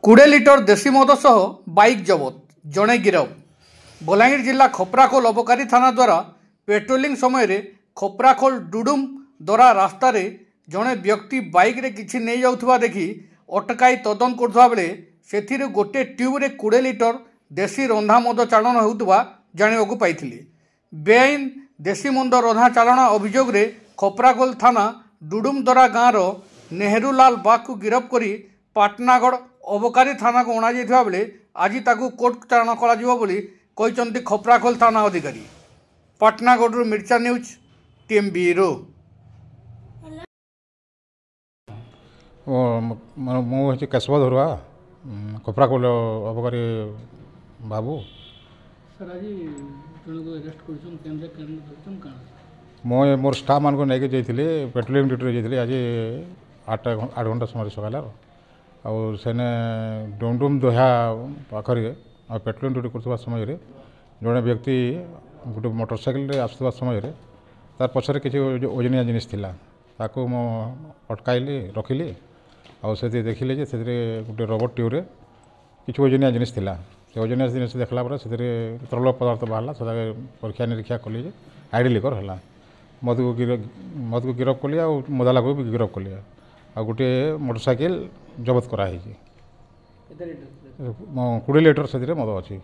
20 litre देशी मद सह बाइक जबत जड़े गिरफ। बलांगीर जिला खपराखोल अबकारी थाना द्वारा पेट्रोलिंग समय खपराखोल डुडुम दरा रास्तार जड़े व्यक्ति बाइक रे किछि नहीं जाउथबा देखि अटकाई तदन करथबा बेले सेथिरे गोटे ट्यूब रे 20 लिटर देशी रंधा मद चालन होउथबा जानिबाकु पाइथिले। बेआईन देशी मद रंधा चालन अभियोग रे खपराखोल थाना डुडुम दरा गाँव नेहरूलाल बाग को गिरफ करी पाटनागढ़ अबकारी थाना को अणा जाइथिबा बेले आज ताकू कोर्ट चालाण करा जिवो बोली कहिसंती खपराखोल थाना अधिकारी। पाटनागढ़ मिर्चा न्यूज टीम ब्यूरो। मुझे केशव धरुआ खपराखोल अबकारी बाबू मुझे मोर स्टाफ मान को लेके जाइए पेट्रोलिंग ड्यूटी जाइए आज 8 घंटा समय सकाल सेने डुमडुम दोहा पाखरे पेट्रोलिंग ड्यूटी कर समय जड़े व्यक्ति गोटे मोटरसाइकिल आसुवा समय तार पछरे किसी ओजनिया जिनिस थिला ताको मो अटकाइली रखिली और से देखिले जे गोटे रबर ट्यूब रे किसी ओजनिया जिनिस थिला से ओजनिया जिनिस देखला पर से तरल पदार्थ बाहरला से परीक्षा निरीक्षा कली जे आईडी लिकर हला मद को गिरफ कली और मदाला को भी गिरफ कली आ गोटे मोटरसाइकिल जबत करा 20 लिटर से मद अच्छी।